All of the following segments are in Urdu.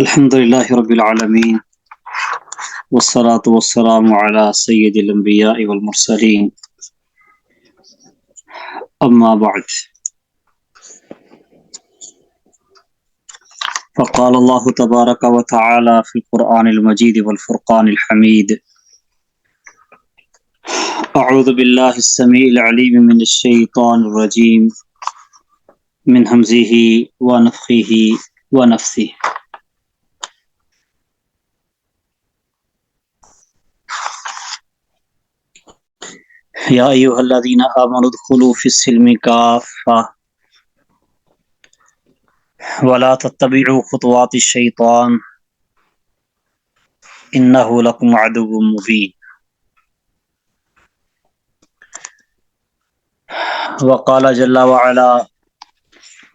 الحمد لله رب العالمين والصلاة والسلام على سيد الأنبياء والمرسلين أما بعد فقال الله تبارك وتعالى في القرآن المجيد والفرقان الحميد أعوذ بالله السميع العليم من الشيطان الرجيم من همزه ونفخه ونفثه يا أيها الذين آمنوا ادخلوا في السلم كافة ولا تتبعوا خطوات الشيطان إنه لكم عدو مبين وقال جل وعلا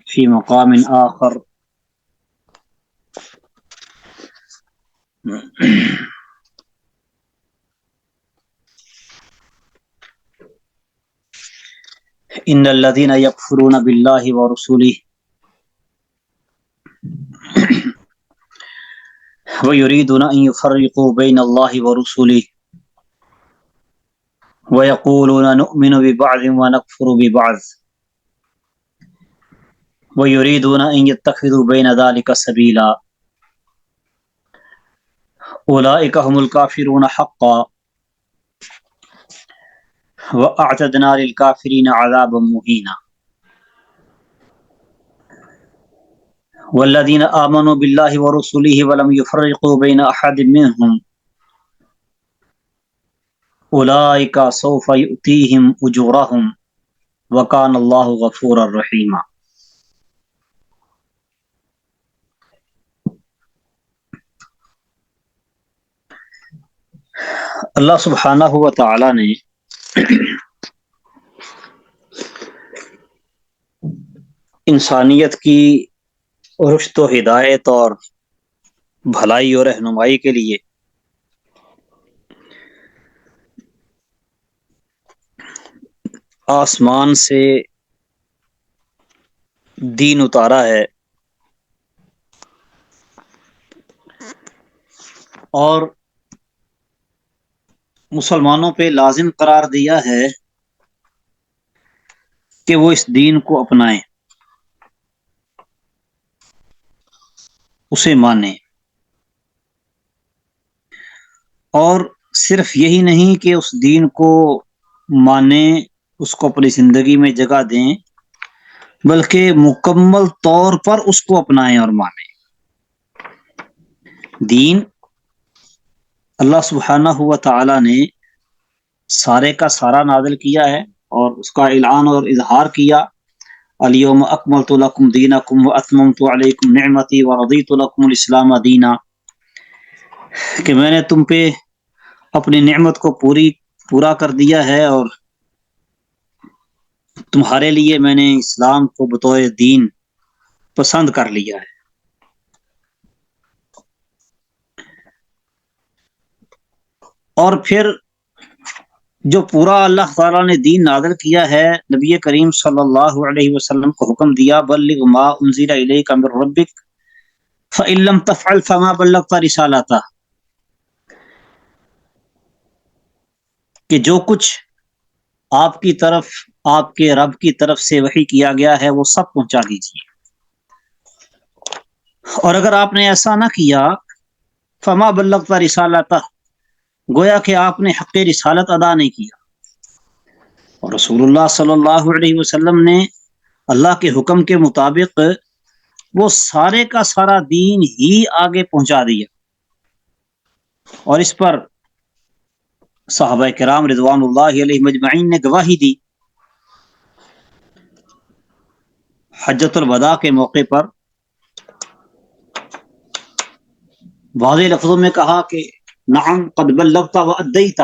في مقام آخر إن الذين يكفرون بالله ورسله ويريدون أن يفرقوا بين الله ورسله ويقولون نؤمن ببعض ونكفر ببعض ويريدون أن يتخذوا بين ذلك سبيلا أولئك هم الكافرون حقا وأعتدنا للكافرين عذابا مهينا والذين آمنوا بالله ورسله ولم يفرقوا بين أحد منهم أولئك سوف يؤتيهم أجورهم وكان الله غفورا رحيما. اللہ سبحانہ و تعالی نے انسانیت کی رشد و ہدایت اور بھلائی اور رہنمائی کے لیے آسمان سے دین اتارا ہے اور مسلمانوں پہ لازم قرار دیا ہے کہ وہ اس دین کو اپنائیں، اسے مانیں، اور صرف یہی نہیں کہ اس دین کو مانیں، اس کو اپنی زندگی میں جگہ دیں، بلکہ مکمل طور پر اس کو اپنائیں اور مانیں۔ دین اللہ سبحانہ و تعالی نے سارے کا سارا نازل کیا ہے اور اس کا اعلان اور اظہار کیا، الیوم اکملت لکم دینکم واتممت علیکم نعمتی ورضیت لکم الاسلام دینا، کہ میں نے تم پہ اپنی نعمت کو پورا کر دیا ہے اور تمہارے لیے میں نے اسلام کو بطور دین پسند کر لیا ہے۔ اور پھر جو پورا اللہ تعالیٰ نے دین نازل کیا ہے، نبی کریم صلی اللہ علیہ وسلم کو حکم دیا بلغ ما انزل الیک من ربک فإن لم تفعل فما بلغت رسالتہ، کہ جو کچھ آپ کی طرف، آپ کے رب کی طرف سے وحی کیا گیا ہے وہ سب پہنچا دیجیے، اور اگر آپ نے ایسا نہ کیا فما بلغت رسالتہ، گویا کہ آپ نے حق رسالت ادا نہیں کیا۔ اور رسول اللہ صلی اللہ علیہ وسلم نے اللہ کے حکم کے مطابق وہ سارے کا سارا دین ہی آگے پہنچا دیا، اور اس پر صحابہ کرام رضوان اللہ علیہ مجمعین نے گواہی دی۔ حجۃ الوداع کے موقع پر واضح لفظوں میں کہا کہ نعم قد بلغت وادیت،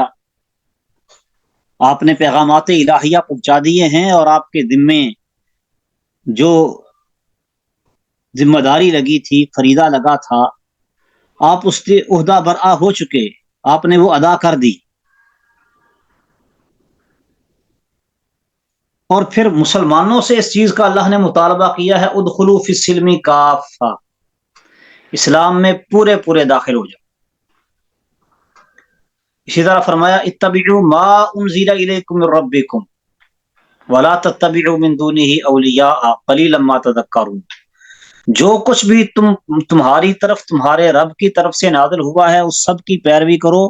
آپ نے پیغامات الہیہ پہنچا دیے ہیں اور آپ کے ذمے جو ذمہ داری لگی تھی، فریضہ لگا تھا، آپ اس سے عہدہ برآ ہو چکے، آپ نے وہ ادا کر دی۔ اور پھر مسلمانوں سے اس چیز کا اللہ نے مطالبہ کیا ہے ادخلوا فی السلم کافہ، اسلام میں پورے پورے داخل ہو جاؤ۔ اسی طرح فرمایا اتبعوا ما انزل الیکم من ربکم ولا تتبعوا من دونه اولیاء قلیلا ما تذکرون، جو کچھ بھی تمہاری طرف تمہارے رب کی طرف سے نازل ہوا ہے اس سب کی پیروی کرو،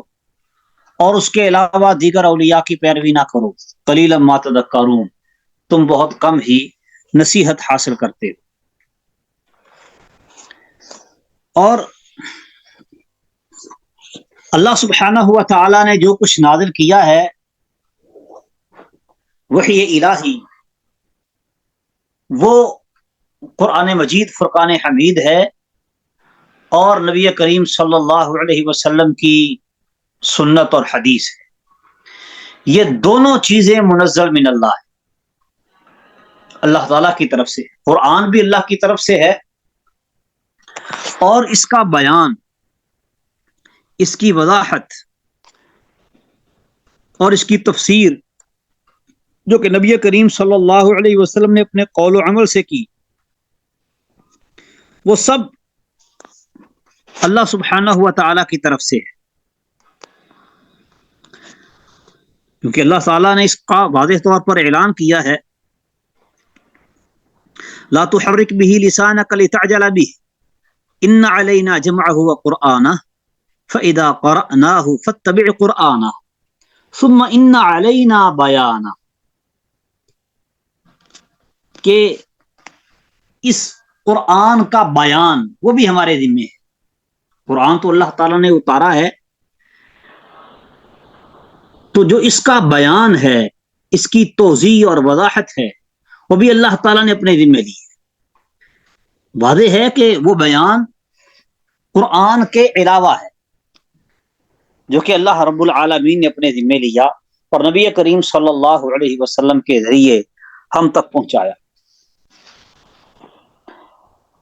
اور اس کے علاوہ دیگر اولیاء کی پیروی نہ کرو، قلیلا ما تذکرون، تم بہت کم ہی نصیحت حاصل کرتے ہو۔ اور اللہ سبحانہ ہوا تعالی نے جو کچھ نازل کیا ہے وحی الہی، وہ قرآن مجید فرقان حمید ہے، اور نبی کریم صلی اللہ علیہ وسلم کی سنت اور حدیث ہے۔ یہ دونوں چیزیں منزل من اللہ ہے، اللہ تعالیٰ کی طرف سے۔ قرآن بھی اللہ کی طرف سے ہے، اور اس کا بیان، اس کی وضاحت اور اس کی تفسیر جو کہ نبی کریم صلی اللہ علیہ وسلم نے اپنے قول و عمل سے کی، وہ سب اللہ سبحانہ ہوا تعالیٰ کی طرف سے ہے، کیونکہ اللہ تعالیٰ نے اس کا واضح طور پر اعلان کیا ہے لا تحرک به لسانک لتعجل به ان علینا جمعه وقرآنہ فاذا قرأناه فاتبع قرآنہ ثم ان علینا بیانہ، کہ اس قرآن کا بیان وہ بھی ہمارے ذمے ہے۔ قرآن تو اللہ تعالیٰ نے اتارا ہے، تو جو اس کا بیان ہے، اس کی توضیح اور وضاحت ہے، وہ بھی اللہ تعالیٰ نے اپنے ذمے لی ہے۔ واضح ہے کہ وہ بیان قرآن کے علاوہ ہے جو کہ اللہ رب العالمین نے اپنے ذمے لیا اور نبی کریم صلی اللہ علیہ وسلم کے ذریعے ہم تک پہنچایا۔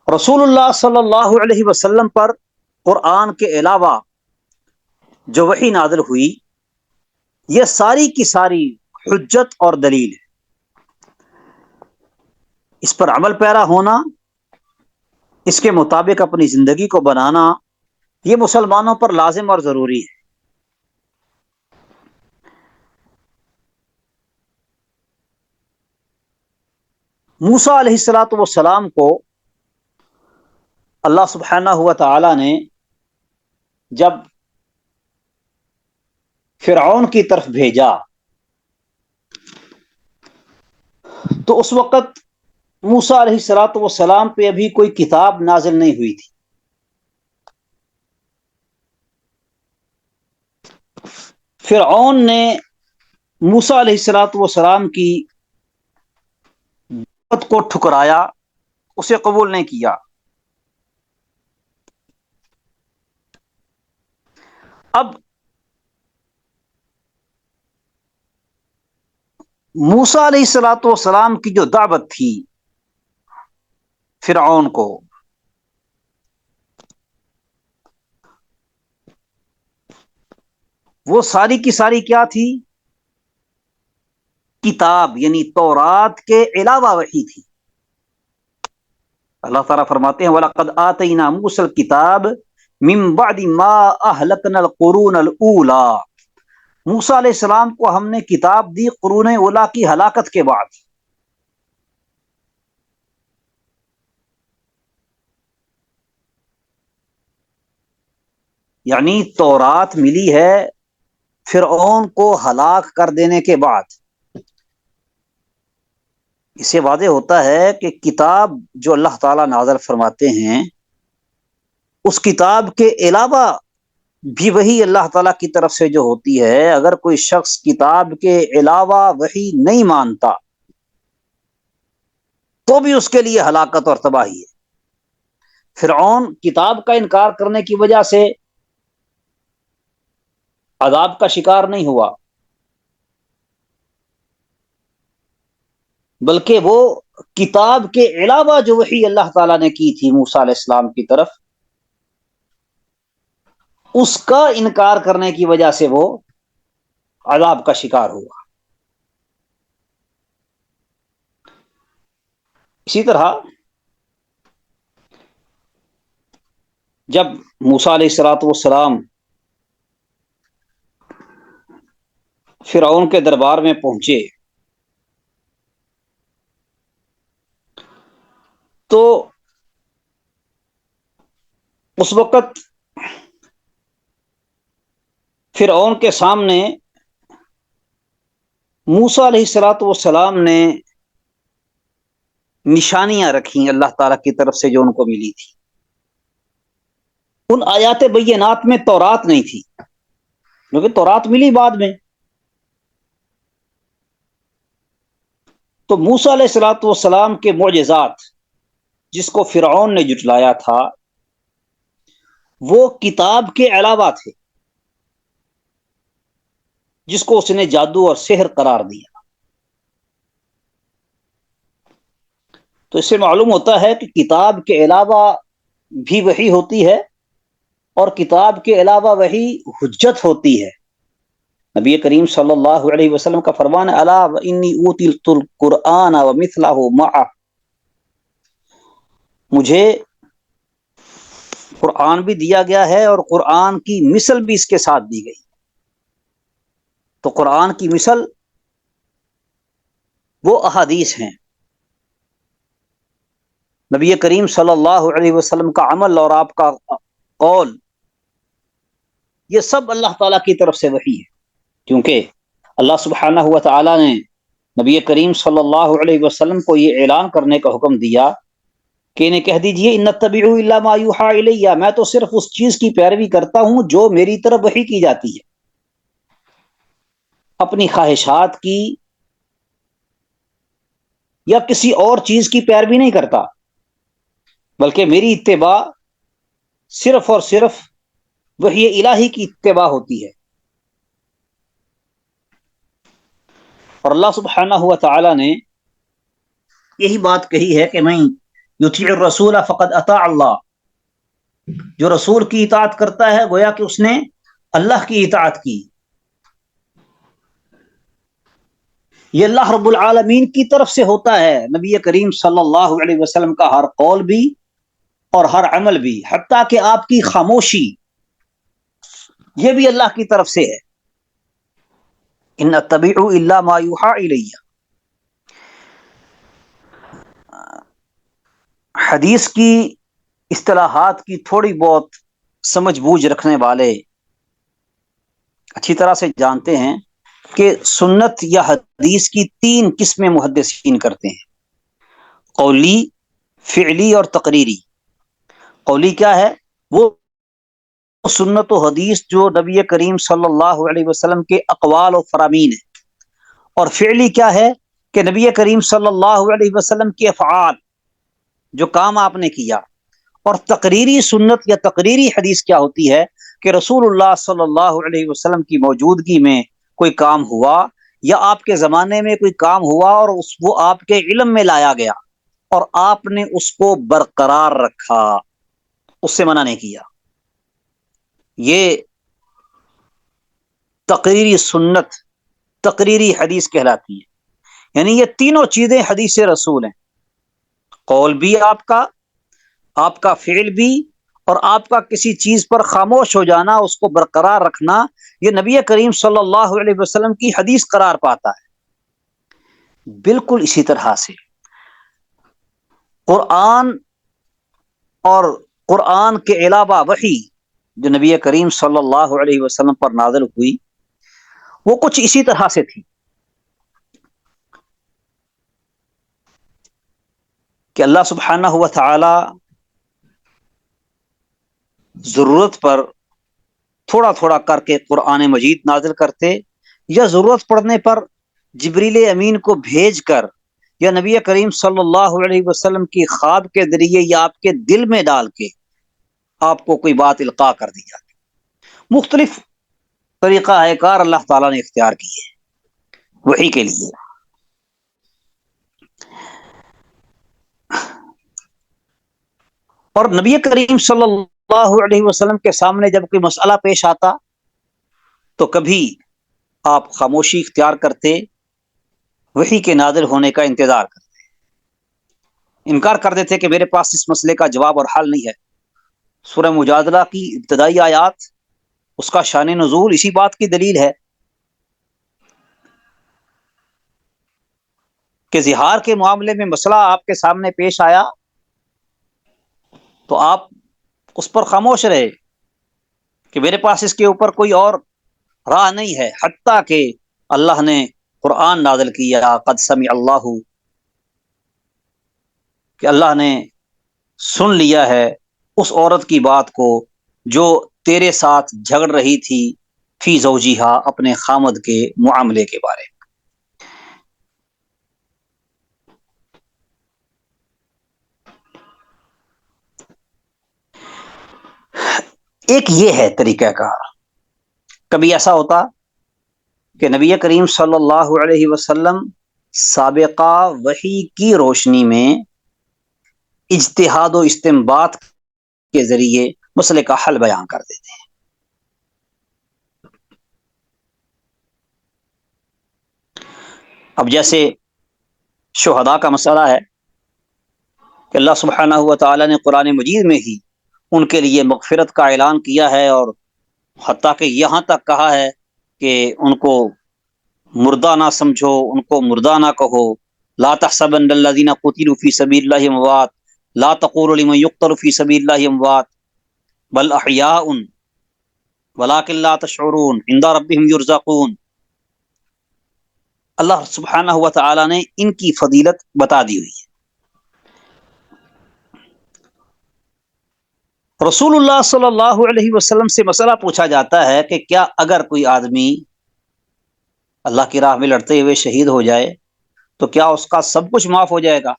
رسول اللہ صلی اللہ علیہ وسلم پر قرآن کے علاوہ جو وحی نازل ہوئی، یہ ساری کی ساری حجت اور دلیل ہے۔ اس پر عمل پیرا ہونا، اس کے مطابق اپنی زندگی کو بنانا، یہ مسلمانوں پر لازم اور ضروری ہے۔ موسیٰ علیہ الصلوۃ والسلام کو اللہ سبحانہ ہوا تعالی نے جب فرعون کی طرف بھیجا تو اس وقت موسیٰ علیہ الصلوۃ والسلام پہ ابھی کوئی کتاب نازل نہیں ہوئی تھی۔ فرعون نے موسیٰ علیہ الصلوۃ والسلام کی دعوت کو ٹھکرایا، اسے قبول نہیں کیا۔ اب موسیٰ علیہ الصلوۃ والسلام کی جو دعوت تھی فرعون کو، وہ ساری کی ساری کیا تھی؟ کتاب، یعنی تورات کے علاوہ وحی تھی۔ اللہ تعالیٰ فرماتے ہیں وَلَقَدْ آتَيْنَا مُوسَى الْكِتَابَ مِن بَعْدِ مَا أَهْلَكْنَا الْقُرُونَ الْأُولَى، موسیٰ علیہ السلام کو ہم نے کتاب دی قرون اولیٰ کی ہلاکت کے بعد۔ یعنی تورات ملی ہے فرعون کو ہلاک کر دینے کے بعد۔ اس سے واضح ہوتا ہے کہ کتاب جو اللہ تعالیٰ نازل فرماتے ہیں، اس کتاب کے علاوہ بھی وحی اللہ تعالیٰ کی طرف سے جو ہوتی ہے، اگر کوئی شخص کتاب کے علاوہ وحی نہیں مانتا تو بھی اس کے لیے ہلاکت اور تباہی ہے۔ فرعون کتاب کا انکار کرنے کی وجہ سے عذاب کا شکار نہیں ہوا، بلکہ وہ کتاب کے علاوہ جو وحی اللہ تعالیٰ نے کی تھی موسیٰ علیہ السلام کی طرف، اس کا انکار کرنے کی وجہ سے وہ عذاب کا شکار ہوا۔ اسی طرح جب موسیٰ علیہ الصلوۃ والسلام فرعون کے دربار میں پہنچے تو اس وقت فرعون کے سامنے موسیٰ علیہ الصلوۃ والسلام نے نشانیاں رکھیں اللہ تعالیٰ کی طرف سے جو ان کو ملی تھی. ان آیات بینات میں تورات نہیں تھی کیونکہ تورات ملی بعد میں. تو موسیٰ علیہ الصلوۃ والسلام کے معجزات جس کو فرعون نے جھٹلایا تھا وہ کتاب کے علاوہ تھے جس کو اس نے جادو اور سحر قرار دیا. تو اس سے معلوم ہوتا ہے کہ کتاب کے علاوہ بھی وحی ہوتی ہے اور کتاب کے علاوہ وحی حجت ہوتی ہے. نبی کریم صلی اللہ علیہ وسلم کا فرمان ہے الا انی اوتیت القرآن ومثلہ معہ، مجھے قرآن بھی دیا گیا ہے اور قرآن کی مثل بھی اس کے ساتھ دی گئی. تو قرآن کی مثل وہ احادیث ہیں. نبی کریم صلی اللہ علیہ وسلم کا عمل اور آپ کا قول یہ سب اللہ تعالیٰ کی طرف سے وحی ہے، کیونکہ اللہ سبحانہ و تعالیٰ نے نبی کریم صلی اللہ علیہ وسلم کو یہ اعلان کرنے کا حکم دیا کہ انہیں کہہ دیجئے ان اتبع الا ما یوحی الی، میں تو صرف اس چیز کی پیروی کرتا ہوں جو میری طرف وحی کی جاتی ہے، اپنی خواہشات کی یا کسی اور چیز کی پیروی نہیں کرتا، بلکہ میری اتباع صرف اور صرف وحی الہی کی اتباع ہوتی ہے. اور اللہ سبحانہ و تعالی نے یہی بات کہی ہے کہ میں یطیع الرسول فقد اطاع اللہ، جو رسول کی اطاعت کرتا ہے گویا کہ اس نے اللہ کی اطاعت کی. یہ اللہ رب العالمین کی طرف سے ہوتا ہے. نبی کریم صلی اللہ علیہ وسلم کا ہر قول بھی اور ہر عمل بھی، حتیٰ کہ آپ کی خاموشی، یہ بھی اللہ کی طرف سے ہے. ان اتبع الا ما یوحی الی. حدیث کی اصطلاحات کی تھوڑی بہت سمجھ بوجھ رکھنے والے اچھی طرح سے جانتے ہیں کہ سنت یا حدیث کی 3 قسمیں محدثین کرتے ہیں: قولی، فعلی اور تقریری. قولی کیا ہے؟ وہ سنت و حدیث جو نبی کریم صلی اللہ علیہ وسلم کے اقوال و فرامین ہیں. اور فعلی کیا ہے؟ کہ نبی کریم صلی اللہ علیہ وسلم کے افعال، جو کام آپ نے کیا. اور تقریری سنت یا تقریری حدیث کیا ہوتی ہے؟ کہ رسول اللہ صلی اللہ علیہ وسلم کی موجودگی میں کوئی کام ہوا یا آپ کے زمانے میں کوئی کام ہوا اور وہ آپ کے علم میں لایا گیا اور آپ نے اس کو برقرار رکھا، اس سے منع نہیں کیا. یہ تقریری سنت، تقریری حدیث کہلاتی ہے. یعنی یہ تینوں چیزیں حدیث رسول ہیں: قول بھی آپ کا فعل بھی، اور آپ کا کسی چیز پر خاموش ہو جانا، اس کو برقرار رکھنا، یہ نبی کریم صلی اللہ علیہ وسلم کی حدیث قرار پاتا ہے. بالکل اسی طرح سے قرآن اور قرآن کے علاوہ وحی جو نبی کریم صلی اللہ علیہ وسلم پر نازل ہوئی وہ کچھ اسی طرح سے تھی کہ اللہ سبحانہ و تعالی ضرورت پر تھوڑا تھوڑا کر کے قرآن مجید نازل کرتے، یا ضرورت پڑنے پر جبریل امین کو بھیج کر یا نبی کریم صلی اللہ علیہ وسلم کی خواب کے ذریعے یا آپ کے دل میں ڈال کے آپ کو کوئی بات القاء کر دی جاتی. مختلف طریقہ کار اللہ تعالیٰ نے اختیار کی ہے وحی کے لیے. اور نبی کریم صلی اللہ علیہ وسلم کے سامنے جب کوئی مسئلہ پیش آتا تو کبھی آپ خاموشی اختیار کرتے، وحی کے نازل ہونے کا انتظار کرتے، انکار کر دیتے کہ میرے پاس اس مسئلے کا جواب اور حل نہیں ہے. سورہ مجادلہ کی ابتدائی آیات اس کا شان نزول اسی بات کی دلیل ہے کہ زہار کے معاملے میں مسئلہ آپ کے سامنے پیش آیا تو آپ اس پر خاموش رہے کہ میرے پاس اس کے اوپر کوئی اور راہ نہیں ہے، حتیٰ کہ اللہ نے قرآن نازل کیا، قد سمع اللہ، کہ اللہ نے سن لیا ہے اس عورت کی بات کو جو تیرے ساتھ جھگڑ رہی تھی فی زوجیہا، اپنے خامد کے معاملے کے بارے میں۔ ایک یہ ہے طریقہ کار۔ کبھی ایسا ہوتا کہ نبی کریم صلی اللہ علیہ وسلم سابقہ وحی کی روشنی میں اجتہاد و استنباط کے ذریعے مسئلے کا حل بیان کر دیتے ہیں۔ اب جیسے شہداء کا مسئلہ ہے کہ اللہ سبحانہ و تعالیٰ نے قرآن مجید میں ہی ان کے لیے مغفرت کا اعلان کیا ہے، اور حتیٰ کہ یہاں تک کہا ہے کہ ان کو مردہ نہ سمجھو، ان کو مردہ نہ کہو، لا تحسبن الذین قتلوا فی سبیل اللہ اموات، لا تقولوا لمن یقتل فی سبیل اللہ اموات بل احیاء ولکن لا تشعرون عند ربہم یرزقون۔ اللہ سبحانہ و تعالی نے ان کی فضیلت بتا دی ہوئی ہے۔ رسول اللہ صلی اللہ علیہ وسلم سے مسئلہ پوچھا جاتا ہے کہ کیا اگر کوئی آدمی اللہ کی راہ میں لڑتے ہوئے شہید ہو جائے تو کیا اس کا سب کچھ معاف ہو جائے گا؟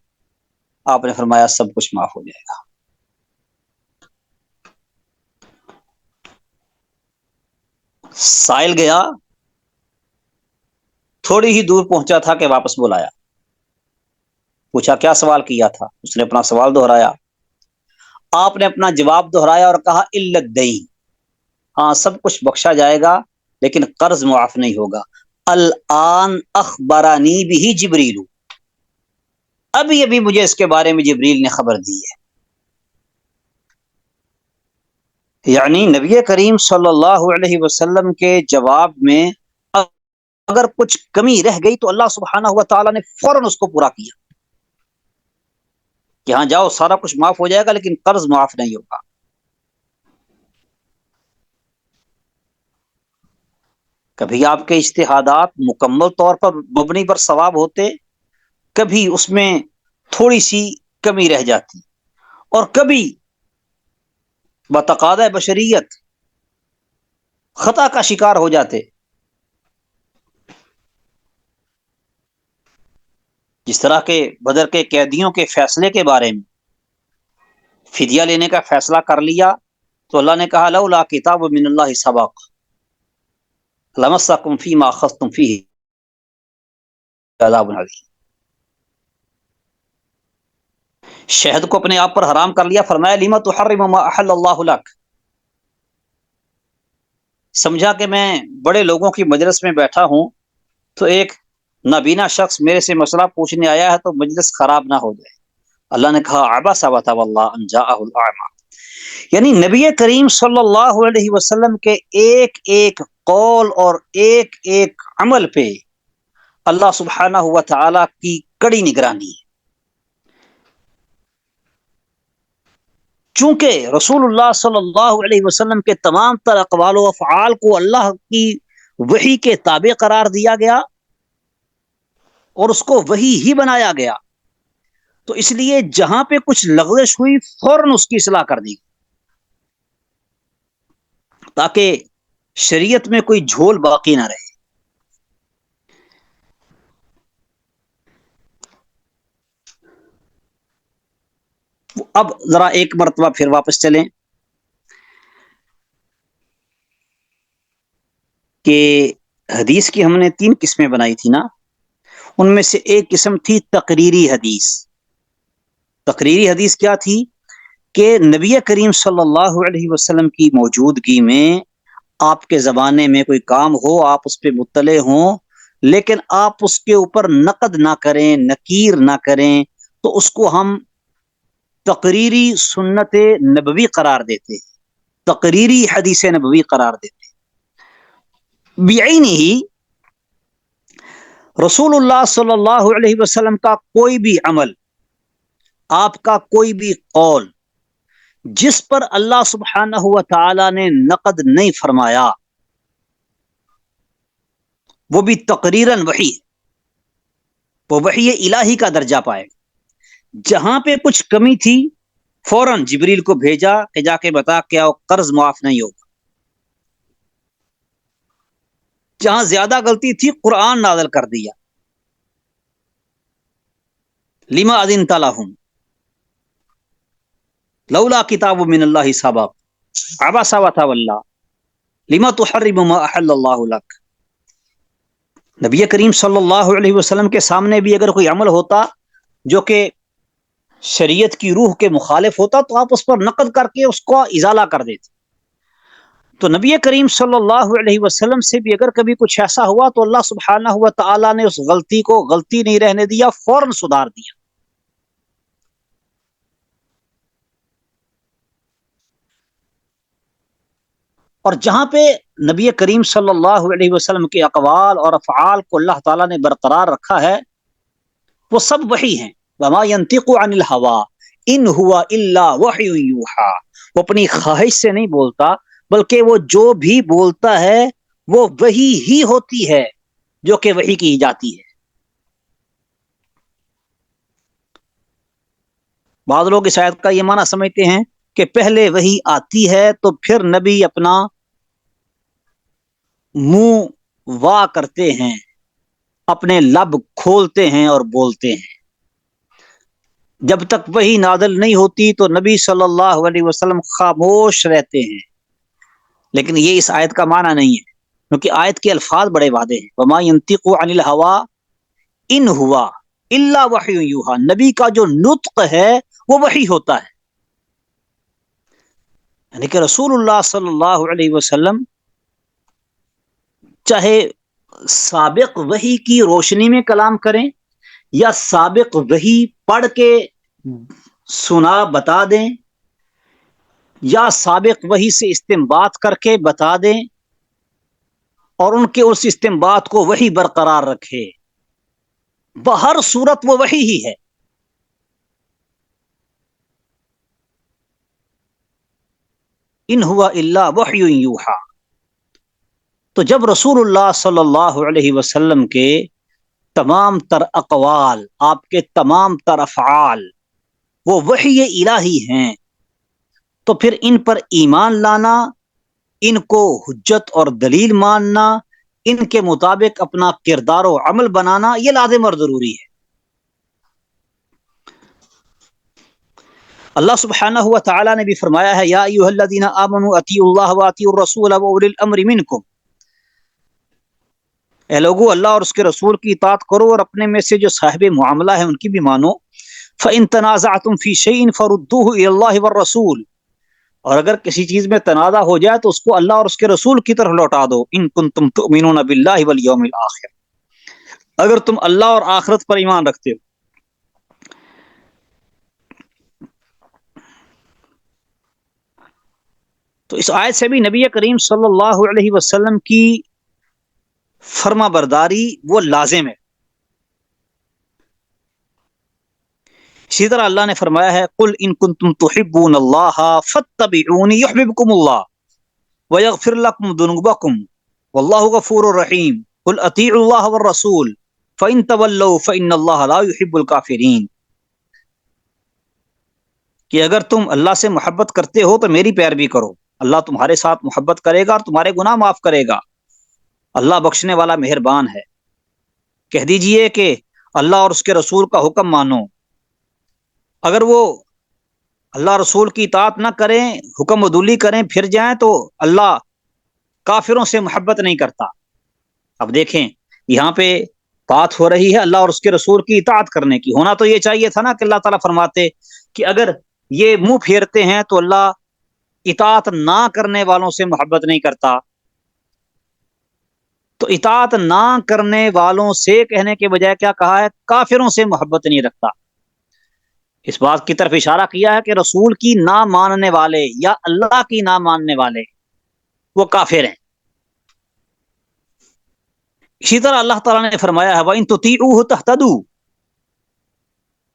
آپ نے فرمایا سب کچھ معاف ہو جائے گا۔ سائل گیا، تھوڑی ہی دور پہنچا تھا کہ واپس بلایا، پوچھا کیا سوال کیا تھا؟ اس نے اپنا سوال دہرایا، آپ نے اپنا جواب دہرایا اور کہا الا الدین، ہاں سب کچھ بخشا جائے گا لیکن قرض معاف نہیں ہوگا۔ الآن اخبرانی بھی جبریل، ابھی ابھی مجھے اس کے بارے میں جبریل نے خبر دی ہے۔ یعنی نبی کریم صلی اللہ علیہ وسلم کے جواب میں اگر کچھ کمی رہ گئی تو اللہ سبحانہ و تعالیٰ نے فوراً اس کو پورا کیا کہ ہاں جاؤ سارا کچھ معاف ہو جائے گا لیکن قرض معاف نہیں ہوگا۔ کبھی آپ کے اجتہادات مکمل طور پر مبنی پر ثواب ہوتے، کبھی اس میں تھوڑی سی کمی رہ جاتی، اور کبھی بتقاضۂ بشریت خطا کا شکار ہو جاتے۔ جس طرح کے بدر کے قیدیوں کے فیصلے کے بارے میں فدیہ لینے کا فیصلہ کر لیا تو اللہ نے کہا لولا کتاب من اللہ سبق لمسکم فیما اخذتم فیہ عذاب عظیم۔ شہد کو اپنے آپ پر حرام کر لیا، فرمایا لما تحرم ما احل اللہ لک، سمجھا کہ میں بڑے لوگوں کی مجلس میں بیٹھا ہوں تو ایک نابینا شخص میرے سے مسئلہ پوچھنے آیا ہے تو مجلس خراب نہ ہو جائے۔ اللہ نے کہا عبس وتولی ان جاءہ الاعمى، یعنی نبی کریم صلی اللہ علیہ وسلم کے ایک ایک قول اور ایک ایک عمل پہ اللہ سبحانہ و تعالی کی کڑی نگرانی ہے۔ چونکہ رسول اللہ صلی اللہ علیہ وسلم کے تمام تر اقوال و افعال کو اللہ کی وحی کے تابع قرار دیا گیا اور اس کو وحی ہی بنایا گیا، تو اس لیے جہاں پہ کچھ لغزش ہوئی فوراً اس کی اصلاح کر دی تاکہ شریعت میں کوئی جھول باقی نہ رہے۔ اب ذرا ایک مرتبہ پھر واپس چلیں کہ حدیث کی ہم نے 3 قسمیں بنائی تھی نا، ان میں سے ایک قسم تھی تقریری حدیث۔ تقریری حدیث کیا تھی کہ نبی کریم صلی اللہ علیہ وسلم کی موجودگی میں آپ کے زمانے میں کوئی کام ہو، آپ اس پہ مطلع ہوں، لیکن آپ اس کے اوپر نقد نہ کریں، نکیر نہ کریں، تو اس کو ہم تقریری سنت نبوی قرار دیتے ہیں، تقریری حدیث نبوی قرار دیتے ہیں۔ بعینہ ہی رسول اللہ صلی اللہ علیہ وسلم کا کوئی بھی عمل، آپ کا کوئی بھی قول جس پر اللہ سبحانہ و تعالی نے نقد نہیں فرمایا، وہ بھی تقریراً وحی ہے، وہ وحی الہی کا درجہ پائے۔ جہاں پہ کچھ کمی تھی فوراً جبریل کو بھیجا کہ جا کے بتا کیا وہ قرض معاف نہیں ہوگا۔ جہاں زیادہ غلطی تھی قرآن نازل کر دیا، لما اذنت لهم لولا کتاب من اللہ سبق عبس وتولى لما تحرم ما احل اللہ لک۔ نبی کریم صلی اللہ علیہ وسلم کے سامنے بھی اگر کوئی عمل ہوتا جو کہ شریعت کی روح کے مخالف ہوتا تو آپ اس پر نقد کر کے اس کو ازالہ کر دیتے۔ تو نبی کریم صلی اللہ علیہ وسلم سے بھی اگر کبھی کچھ ایسا ہوا تو اللہ سبحانہ و تعالی نے اس غلطی کو غلطی نہیں رہنے دیا، فوراً سدھار دیا۔ اور جہاں پہ نبی کریم صلی اللہ علیہ وسلم کے اقوال اور افعال کو اللہ تعالیٰ نے برقرار رکھا ہے وہ سب وحی ہیں۔ وما ينطق عن الهوى ان هو الا وحی یوحى، وہ اپنی خواہش سے نہیں بولتا بلکہ وہ جو بھی بولتا ہے وہ وحی ہی ہوتی ہے جو کہ وحی کی جاتی ہے۔ بعض لوگ اس آیت کا یہ معنی سمجھتے ہیں کہ پہلے وحی آتی ہے تو پھر نبی اپنا منہ وا کرتے ہیں، اپنے لب کھولتے ہیں اور بولتے ہیں۔ جب تک وحی نازل نہیں ہوتی تو نبی صلی اللہ علیہ وسلم خاموش رہتے ہیں، لیکن یہ اس آیت کا معنی نہیں ہے، کیونکہ آیت کے الفاظ بڑے واضح ہیں۔ وما ينطق عن الهوى ان ہوا الا وحی یوحى، نبی کا جو نطق ہے وہ وحی ہوتا ہے، یعنی کہ رسول اللہ صلی اللہ علیہ وسلم چاہے سابق وحی کی روشنی میں کلام کریں یا سابق وحی پڑھ کے سنا بتا دیں یا سابق وحی سے استنباط کر کے بتا دیں اور ان کے اس استنباط کو وحی برقرار رکھے، بہر صورت وہ وحی ہی ہے۔ ان ہوا الا وحی یوحى، تو جب رسول اللہ صلی اللہ علیہ وسلم کے تمام تر اقوال، آپ کے تمام تر افعال وہ وحی الہی ہیں تو پھر ان پر ایمان لانا، ان کو حجت اور دلیل ماننا، ان کے مطابق اپنا کردار و عمل بنانا یہ لازم اور ضروری ہے۔ اللہ سبحانہ و تعالی نے بھی فرمایا ہے یا ایھا الذین آمنوا اطیعوا اللہ واطیعوا الرسول واولی الامر منکم، اے لوگو اللہ اور اس کے رسول کی اطاعت کرو اور اپنے میں سے جو صاحب معاملہ ہیں ان کی بھی مانو۔ فإن تنازعتم فی شیء فردوه الی اللہ والرسول، اور اگر کسی چیز میں تنازع ہو جائے تو اس کو اللہ اور اس کے رسول کی طرف لوٹا دو۔ ان کنتم تؤمنون باللہ والیوم الآخر، اگر تم اللہ اور آخرت پر ایمان رکھتے ہو۔ تو اس آیت سے بھی نبی کریم صلی اللہ علیہ وسلم کی فرما برداری وہ لازم ہے۔ اسی طرح اللہ نے فرمایا ہے قل ان کنتم تحبون اللہ فاتبعونی یحببکم اللہ ویغفر لکم ذنوبکم واللہ غفور رحیم قل اطیعوا اللہ والرسول فإن تولوا فإن اللہ لا يحب الکافرین، کہ اگر تم اللہ سے محبت کرتے ہو تو میری پیروی کرو، اللہ تمہارے ساتھ محبت کرے گا اور تمہارے گناہ معاف کرے گا، اللہ بخشنے والا مہربان ہے۔ کہہ دیجئے کہ اللہ اور اس کے رسول کا حکم مانو، اگر وہ اللہ رسول کی اطاعت نہ کریں، حکم عدولی کریں، پھر جائیں تو اللہ کافروں سے محبت نہیں کرتا۔ اب دیکھیں یہاں پہ بات ہو رہی ہے اللہ اور اس کے رسول کی اطاعت کرنے کی، ہونا تو یہ چاہیے تھا نا کہ اللہ تعالیٰ فرماتے کہ اگر یہ منہ پھیرتے ہیں تو اللہ اطاعت نہ کرنے والوں سے محبت نہیں کرتا، تو اطاعت نہ کرنے والوں سے کہنے کے بجائے کیا کہا ہے؟ کافروں سے محبت نہیں رکھتا۔ اس بات کی طرف اشارہ کیا ہے کہ رسول کی نہ ماننے والے یا اللہ کی نہ ماننے والے وہ کافر ہیں۔ اسی طرح اللہ تعالیٰ نے فرمایا ہے وَإِن تُطِيعُوهُ تَهْتَدُوا،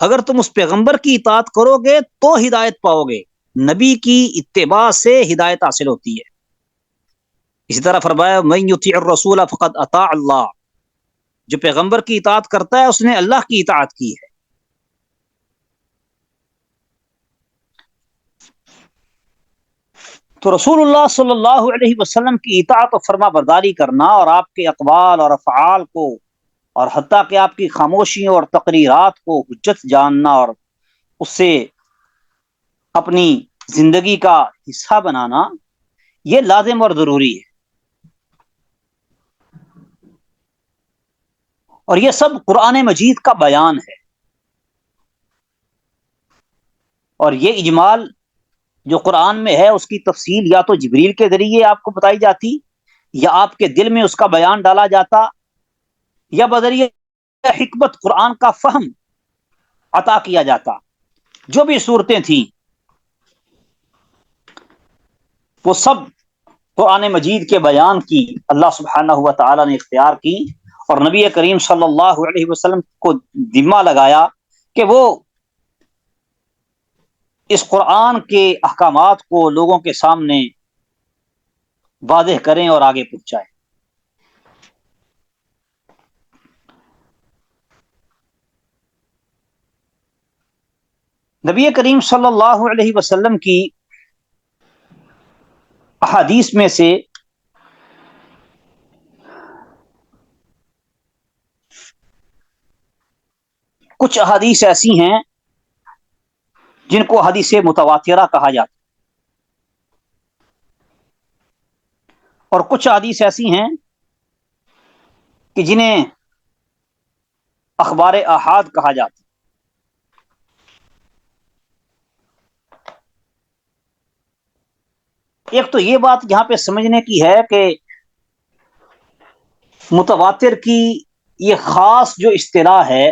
اگر تم اس پیغمبر کی اطاعت کرو گے تو ہدایت پاؤ گے۔ نبی کی اتباع سے ہدایت حاصل ہوتی ہے۔ اسی طرح فرمایا مَن يُطِيعِ الرَّسُولَ فَقَدْ أَطَاعَ اللَّهَ، جو پیغمبر کی اطاعت کرتا ہے اس نے اللہ کی اطاعت کی ہے۔ تو رسول اللہ صلی اللہ علیہ وسلم کی اطاعت و فرما برداری کرنا اور آپ کے اقوال اور افعال کو اور حتیٰ کہ آپ کی خاموشیوں اور تقریرات کو حجت جاننا اور اس سے اپنی زندگی کا حصہ بنانا، یہ لازم اور ضروری ہے۔ اور یہ سب قرآن مجید کا بیان ہے، اور یہ اجمال جو قرآن میں ہے اس کی تفصیل یا تو جبریل کے ذریعے آپ کو بتائی جاتی، یا آپ کے دل میں اس کا بیان ڈالا جاتا، یا بذریعہ حکمت قرآن کا فہم عطا کیا جاتا۔ جو بھی صورتیں تھیں وہ سب قرآن مجید کے بیان کی اللہ سبحانہ و تعالی نے اختیار کی، اور نبی کریم صلی اللہ علیہ وسلم کو ذمہ لگایا کہ وہ اس قرآن کے احکامات کو لوگوں کے سامنے واضح کریں اور آگے پہنچائیں۔ نبی کریم صلی اللہ علیہ وسلم کی احادیث میں سے کچھ احادیث ایسی ہیں جن کو حدیث متواترہ کہا جاتا ہے، اور کچھ احادیث ایسی ہیں کہ جنہیں اخبار احاد کہا جاتا ہے۔ ایک تو یہ بات یہاں پہ سمجھنے کی ہے کہ متواتر کی یہ خاص جو اصطلاح ہے،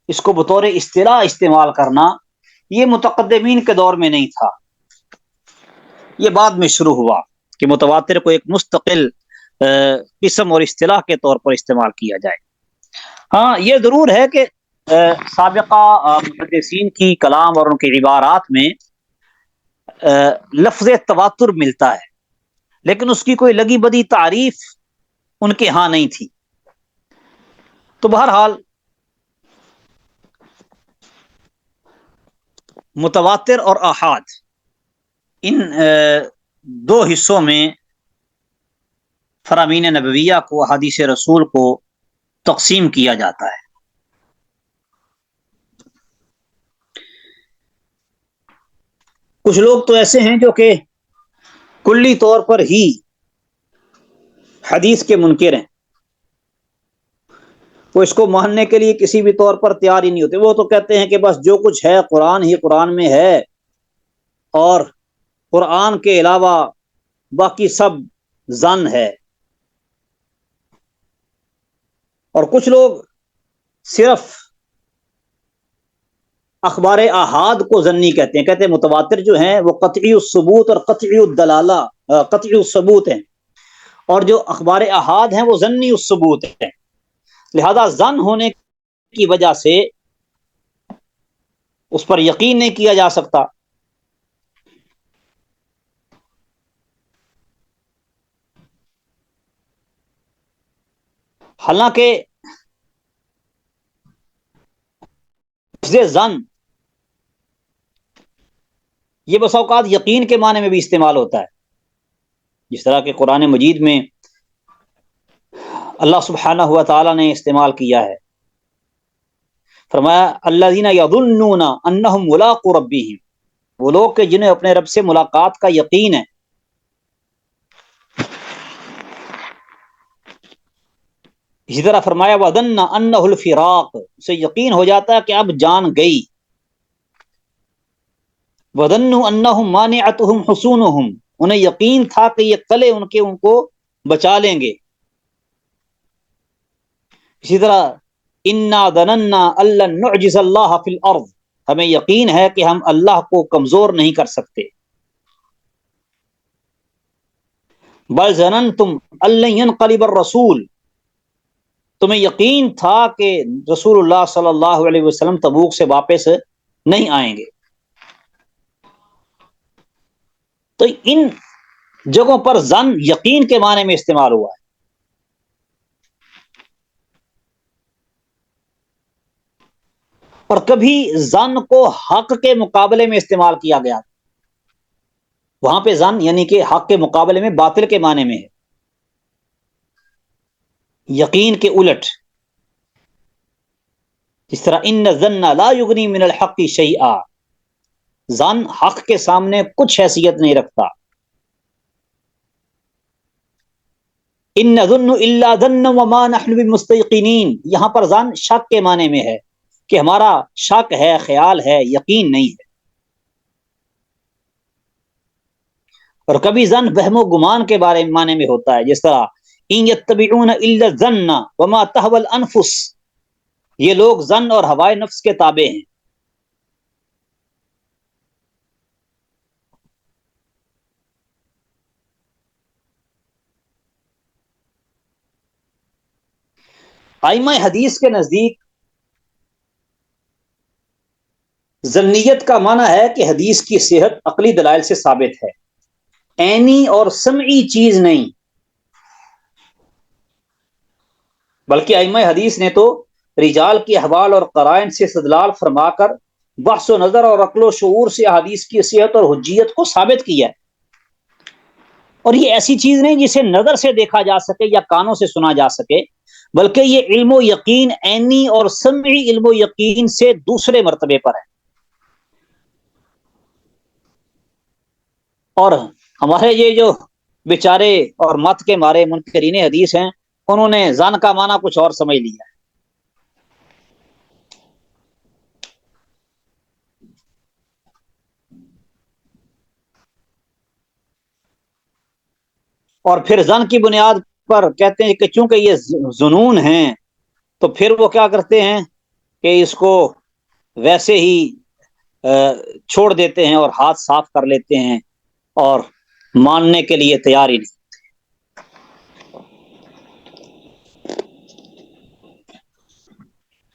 اس کو بطور اصطلاح استعمال کرنا یہ متقدمین کے دور میں نہیں تھا، یہ بعد میں شروع ہوا کہ متواتر کو ایک مستقل قسم اور اصطلاح کے طور پر استعمال کیا جائے۔ ہاں یہ ضرور ہے کہ سابقہ محدثین کی کلام اور ان کی عبارات میں لفظ تواتر ملتا ہے، لیکن اس کی کوئی لگی بدی تعریف ان کے ہاں نہیں تھی۔ تو بہرحال متواتر اور احاد ان دو حصوں میں فرامین نبویہ کو، احادیث رسول کو تقسیم کیا جاتا ہے۔ کچھ لوگ تو ایسے ہیں جو کہ کلی طور پر ہی حدیث کے منکر ہیں، وہ اس کو ماننے کے لیے کسی بھی طور پر تیار ہی نہیں ہوتے۔ وہ تو کہتے ہیں کہ بس جو کچھ ہے قرآن ہی قرآن میں ہے، اور قرآن کے علاوہ باقی سب ظن ہے۔ اور کچھ لوگ صرف اخبار احاد کو ظنی کہتے ہیں، کہتے ہیں متواتر جو ہیں وہ قطعی الثبوت اور قطعی الدلالہ قطعی الثبوت ہیں، اور جو اخبار احاد ہیں وہ ظنی الثبوت ہیں، لہذا ظن ہونے کی وجہ سے اس پر یقین نہیں کیا جا سکتا۔ حالانکہ لفظ ظن یہ بس اوقات یقین کے معنی میں بھی استعمال ہوتا ہے، جس طرح کہ قرآن مجید میں اللہ سبحانہ و تعالی نے استعمال کیا ہے۔ فرمایا الذین یظنون انہم ملاقو ربہم، وہ لوگ کہ جنہیں اپنے رب سے ملاقات کا یقین ہے۔ اسی طرح فرمایا وظن انہ الفراق، اسے یقین ہو جاتا ہے کہ اب جان گئی۔ وظنوا انہم مانعتہم حصونہم، انہیں یقین تھا کہ یہ قلعے ان کو بچا لیں گے۔ اسی طرح انا ظننا ان لن نعجز اللہ فی الارض، ہمیں یقین ہے کہ ہم اللہ کو کمزور نہیں کر سکتے. بل ظننتم ان لن ينقلب الرسول، تمہیں یقین تھا کہ رسول اللہ صلی اللہ علیہ وسلم تبوک سے واپس نہیں آئیں گے. تو ان جگہوں پر ظن یقین کے معنی میں استعمال ہوا ہے. اور کبھی ظن کو حق کے مقابلے میں استعمال کیا گیا، وہاں پہ ظن یعنی کہ حق کے مقابلے میں باطل کے معنی میں ہے، یقین کے الٹ. اس طرح ان الظن لا یغنی من الحق شیئا، ظن حق کے سامنے کچھ حیثیت نہیں رکھتا. ان نظن الا ظنا وما نحن بمستيقنين، یہاں پر ظن شک کے معنی میں ہے کہ ہمارا شک ہے، خیال ہے، یقین نہیں ہے. اور کبھی ظن وہم و گمان کے بارے میں معنی میں ہوتا ہے، جس طرح ان يتبعون الا الظن وما تهوى الانفس، یہ لوگ ظن اور ہوائے نفس کے تابع ہیں. ائمہ حدیث کے نزدیک ظنیت کا معنی ہے کہ حدیث کی صحت عقلی دلائل سے ثابت ہے، عینی اور سمعی چیز نہیں. بلکہ ائمہ حدیث نے تو رجال کے احوال اور قرائن سے استدلال فرما کر بحث و نظر اور عقل و شعور سے حدیث کی صحت اور حجیت کو ثابت کیا ہے. اور یہ ایسی چیز نہیں جسے نظر سے دیکھا جا سکے یا کانوں سے سنا جا سکے، بلکہ یہ علم و یقین عینی اور سمعی علم و یقین سے دوسرے مرتبے پر ہے. اور ہمارے یہ جو بیچارے اور مت کے مارے منکرین حدیث ہیں، انہوں نے ظن کا معنی کچھ اور سمجھ لیا ہے. اور پھر ظن کی بنیاد پر کہتے ہیں کہ چونکہ یہ ظنون ہیں تو پھر وہ کیا کرتے ہیں کہ اس کو ویسے ہی چھوڑ دیتے ہیں اور ہاتھ صاف کر لیتے ہیں اور ماننے کے لیے تیار ہی نہیں.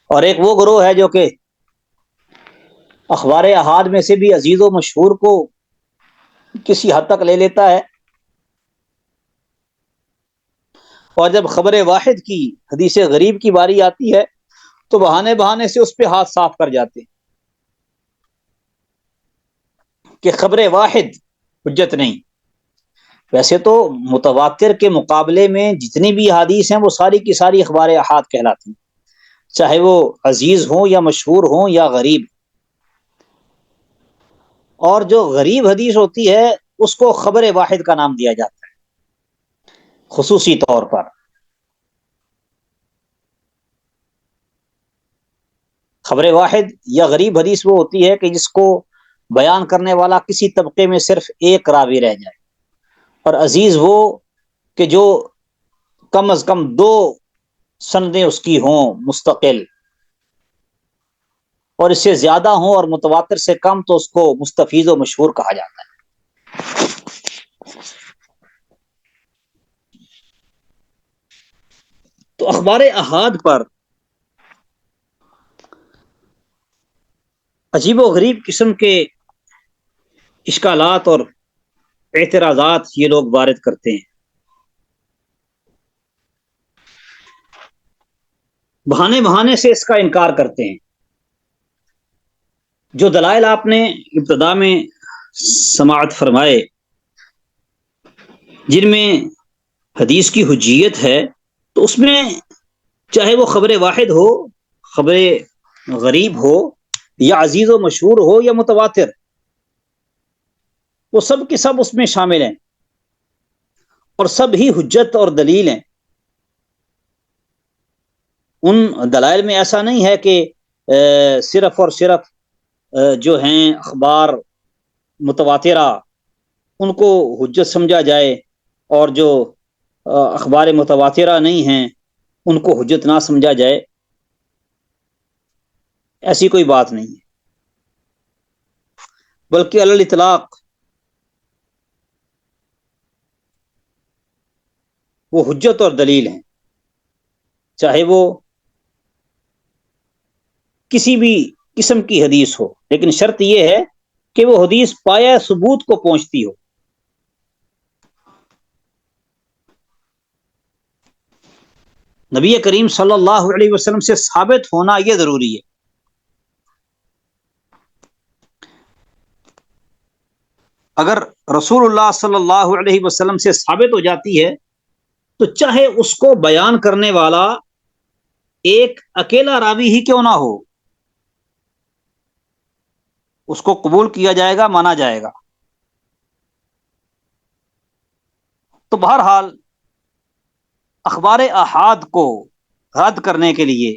اور ایک وہ گروہ ہے جو کہ اخبار احاد میں سے بھی عزیز و مشہور کو کسی حد تک لے لیتا ہے، اور جب خبر واحد کی حدیث غریب کی باری آتی ہے تو بہانے بہانے سے اس پہ ہاتھ صاف کر جاتے ہیں کہ خبر واحد حجت نہیں. ویسے تو متواتر کے مقابلے میں جتنی بھی حدیث ہیں وہ ساری کی ساری اخبار احاد کہلاتی ہیں، چاہے وہ عزیز ہوں یا مشہور ہوں یا غریب. اور جو غریب حدیث ہوتی ہے اس کو خبر واحد کا نام دیا جاتا ہے خصوصی طور پر. خبر واحد یا غریب حدیث وہ ہوتی ہے کہ جس کو بیان کرنے والا کسی طبقے میں صرف ایک راوی رہ جائے، اور عزیز وہ کہ جو کم از کم دو سندیں اس کی ہوں مستقل، اور اس سے زیادہ ہوں اور متواتر سے کم تو اس کو مستفیض و مشہور کہا جاتا ہے. تو اخبار احاد پر عجیب و غریب قسم کے اشکالات اور اعتراضات یہ لوگ وارد کرتے ہیں. بہانے بہانے سے اس کا انکار کرتے ہیں. جو دلائل آپ نے ابتدا میں سماعت فرمائے جن میں حدیث کی حجیت ہے، تو اس میں چاہے وہ خبر واحد ہو، خبر غریب ہو، یا عزیز و مشہور ہو یا متواتر، وہ سب کے سب اس میں شامل ہیں اور سب ہی حجت اور دلیل ہیں. ان دلائل میں ایسا نہیں ہے کہ صرف اور صرف جو ہیں اخبار متواترہ ان کو حجت سمجھا جائے اور جو اخبار متواترہ نہیں ہیں ان کو حجت نہ سمجھا جائے. ایسی کوئی بات نہیں ہے. بلکہ علی الاطلاق وہ حجت اور دلیل ہیں، چاہے وہ کسی بھی قسم کی حدیث ہو، لیکن شرط یہ ہے کہ وہ حدیث پایا ثبوت کو پہنچتی ہو۔ نبی کریم صلی اللہ علیہ وسلم سے ثابت ہونا یہ ضروری ہے۔ اگر رسول اللہ صلی اللہ علیہ وسلم سے ثابت ہو جاتی ہے تو چاہے اس کو بیان کرنے والا ایک اکیلا راوی ہی کیوں نہ ہو، اس کو قبول کیا جائے گا، مانا جائے گا۔ تو بہرحال اخبار احاد کو رد کرنے کے لیے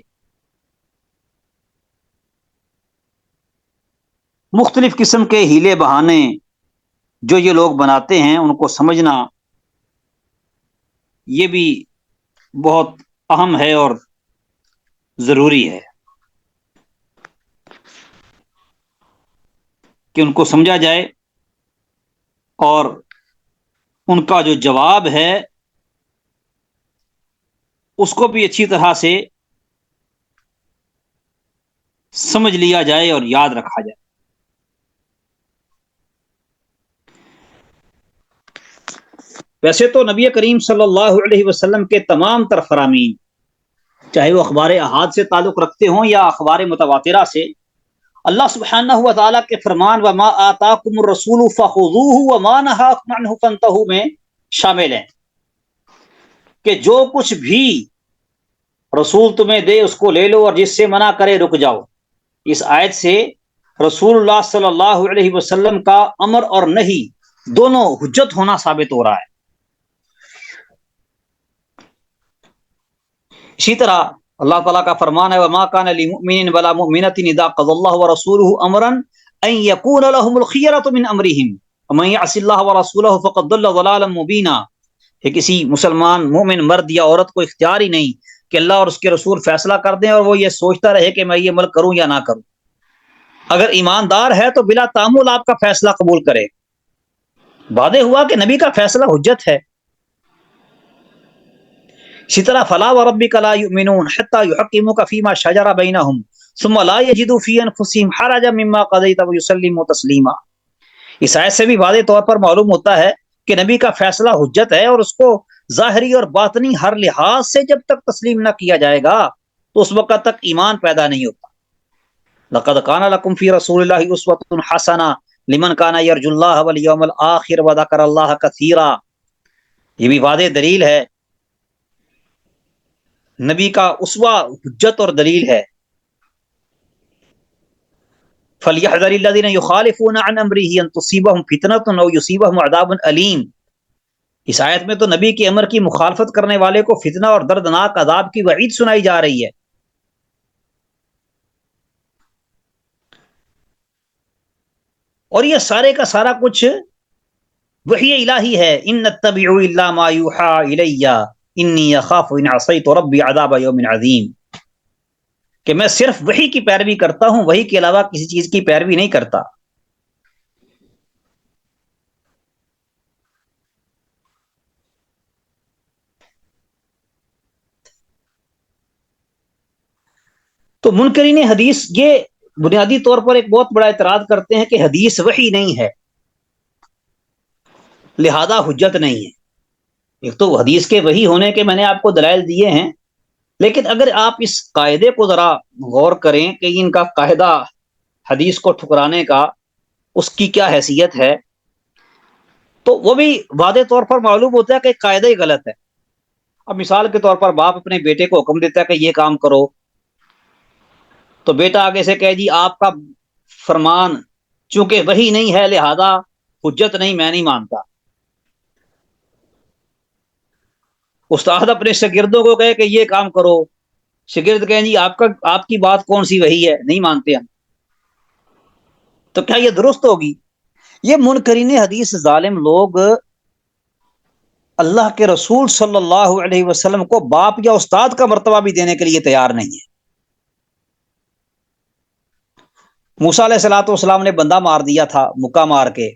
مختلف قسم کے ہیلے بہانے جو یہ لوگ بناتے ہیں، ان کو سمجھنا یہ بھی بہت اہم ہے اور ضروری ہے کہ ان کو سمجھا جائے، اور ان کا جو جواب ہے اس کو بھی اچھی طرح سے سمجھ لیا جائے اور یاد رکھا جائے۔ ویسے تو نبی کریم صلی اللہ علیہ وسلم کے تمام تر فرامین، چاہے وہ اخبار احاد سے تعلق رکھتے ہوں یا اخبار متواترہ سے، اللہ سبحانہ و تعالیٰ کے فرمان وما آتاکم الرسول فخذوہ وما نہاکم عنہ فانتہوا میں شامل ہیں کہ جو کچھ بھی رسول تمہیں دے اس کو لے لو، اور جس سے منع کرے رک جاؤ۔ اس آیت سے رسول اللہ صلی اللہ علیہ وسلم کا امر اور نہی دونوں حجت ہونا ثابت ہو رہا ہے۔ اسی طرح اللہ تعالیٰ کا فرمان ہے وما کان لمؤمن ولا مؤمنۃ اذا قضى الله ورسوله امرا ان يكون لهم الخيرة من امرهم ومن يعص الله ورسوله فقد ضل ضلالا مبینا، کہ کسی مسلمان مومن مرد یا عورت کو اختیار ہی نہیں کہ اللہ اور اس کے رسول فیصلہ کر دیں اور وہ یہ سوچتا رہے کہ میں یہ عمل کروں یا نہ کروں۔ اگر ایماندار ہے تو بلا تعامل آپ کا فیصلہ قبول کرے۔ واضح ہوا کہ نبی کا فیصلہ حجت ہے۔ اسی طرح فلا وربک لا یؤمنون حتی یحکموک فیما شجر بینہم ثم لا یجدوا فی انفسہم حرجا مما قضیت ویسلموا تسلیما۔ اس آیت سے بھی واضح طور پر معلوم ہوتا ہے کہ نبی کا فیصلہ حجت ہے، اور اس کو ظاہری اور باطنی ہر لحاظ سے جب تک تسلیم نہ کیا جائے گا تو اس وقت تک ایمان پیدا نہیں ہوتا۔ لقد کان لکم فی رسول اللہ اسوۃ حسنہ لمن کان یرجو اللہ والیوم الآخر وذکر اللہ کثیرا۔ یہ بھی واضح دلیل ہے، نبی کا اسوہ حجت اور دلیل ہے۔ فَلْيَحْذَرِ الَّذِينَ يُخَالِفُونَ عَنْ أَمْرِهِ أَن تُصِيبَهُمْ فِتْنَةٌ أَوْ يُصِيبَهُمْ عَذَابٌ أَلِيمٌ۔ اس آیت میں تو نبی کے امر کی مخالفت کرنے والے کو فتنہ اور دردناک عذاب کی وعید سنائی جا رہی ہے۔ اور یہ سارے کا سارا کچھ وحی الہی ہے۔ ان اتبع الا ما یوحى الی انی اخاف ان عصیت ربی عذاب یوم عظیم، کہ میں صرف وحی کی پیروی کرتا ہوں، وحی کے علاوہ کسی چیز کی پیروی نہیں کرتا۔ تو منکرین حدیث یہ بنیادی طور پر ایک بہت بڑا اعتراض کرتے ہیں کہ حدیث وحی نہیں ہے لہذا حجت نہیں ہے۔ ایک تو حدیث کے وحی ہونے کے میں نے آپ کو دلائل دیے ہیں، لیکن اگر آپ اس قاعدے کو ذرا غور کریں کہ ان کا قاعدہ حدیث کو ٹھکرانے کا اس کی کیا حیثیت ہے، تو وہ بھی واضح طور پر معلوم ہوتا ہے کہ قاعدہ ہی غلط ہے۔ اب مثال کے طور پر باپ اپنے بیٹے کو حکم دیتا ہے کہ یہ کام کرو، تو بیٹا آگے سے کہے جی آپ کا فرمان چونکہ وحی نہیں ہے لہذا حجت نہیں، میں نہیں مانتا۔ استاد اپنے شاگردوں کو کہے کہ یہ کام کرو، شاگرد کہیں جی آپ کی بات کون سی وحی ہے، نہیں مانتے ہم، تو کیا یہ درست ہوگی؟ یہ منکرین حدیث ظالم لوگ اللہ کے رسول صلی اللہ علیہ وسلم کو باپ یا استاد کا مرتبہ بھی دینے کے لیے تیار نہیں ہے۔ موسیٰ علیہ الصلوۃ والسلام نے بندہ مار دیا تھا مکہ مار کے،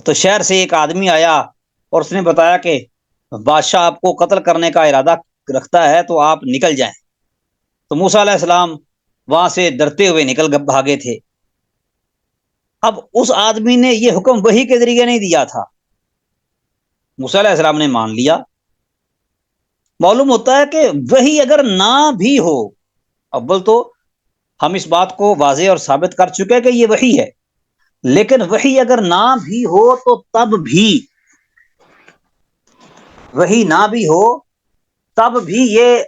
تو شہر سے ایک آدمی آیا اور اس نے بتایا کہ بادشاہ آپ کو قتل کرنے کا ارادہ رکھتا ہے تو آپ نکل جائیں۔ تو موسیٰ علیہ السلام وہاں سے ڈرتے ہوئے نکل بھاگے تھے۔ اب اس آدمی نے یہ حکم وحی کے ذریعے نہیں دیا تھا، موسیٰ علیہ السلام نے مان لیا۔ معلوم ہوتا ہے کہ وحی اگر نہ بھی ہو، اول تو ہم اس بات کو واضح اور ثابت کر چکے ہیں کہ یہ وحی ہے، لیکن وحی اگر نہ بھی ہو تو تب بھی، وحی نہ بھی ہو تب بھی یہ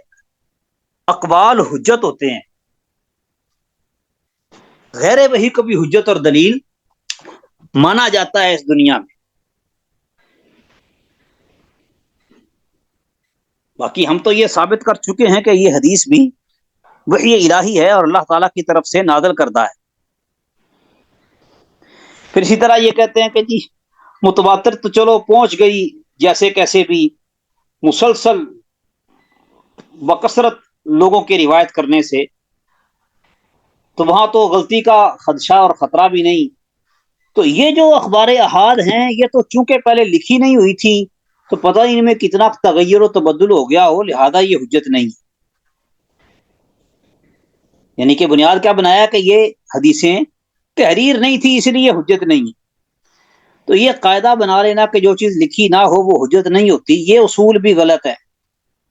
اقوال حجت ہوتے ہیں۔ غیر وحی کو بھی حجت اور دلیل مانا جاتا ہے اس دنیا میں۔ باقی ہم تو یہ ثابت کر چکے ہیں کہ یہ حدیث بھی وحی الہی ہے اور اللہ تعالیٰ کی طرف سے نازل کردہ ہے۔ پھر اسی طرح یہ کہتے ہیں کہ جی متواتر تو چلو پہنچ گئی جیسے کیسے بھی، مسلسل بکثرت لوگوں کی روایت کرنے سے، تو وہاں تو غلطی کا خدشہ اور خطرہ بھی نہیں۔ تو یہ جو اخبار احاد ہیں یہ تو چونکہ پہلے لکھی نہیں ہوئی تھی تو پتہ نہیں ان میں کتنا تغیر و تبدل ہو گیا ہو، لہذا یہ حجت نہیں۔ یعنی کہ بنیاد کیا بنایا کہ یہ حدیثیں تحریر نہیں تھی اس لیے حجت نہیں۔ تو یہ قاعدہ بنا لینا کہ جو چیز لکھی نہ ہو وہ حجت نہیں ہوتی، یہ اصول بھی غلط ہے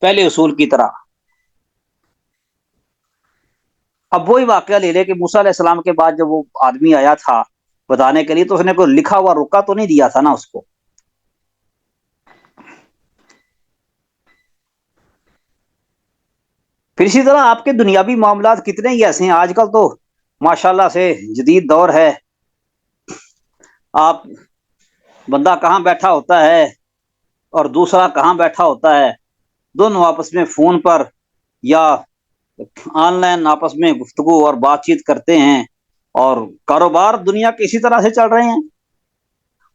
پہلے اصول کی طرح۔ اب وہی واقعہ لے لے کہ موسیٰ علیہ السلام کے بعد جب وہ آدمی آیا تھا بتانے کے لیے تو اس نے کوئی لکھا ہوا رکا تو نہیں دیا تھا نا اس کو۔ پھر اسی طرح آپ کے دنیاوی معاملات کتنے ہی ایسے ہیں آج کل تو ماشاءاللہ سے جدید دور ہے، آپ بندہ کہاں بیٹھا ہوتا ہے اور دوسرا کہاں بیٹھا ہوتا ہے، دونوں آپس میں فون پر یا آن لائن آپس میں گفتگو اور بات چیت کرتے ہیں، اور کاروبار دنیا کے اسی طرح سے چل رہے ہیں۔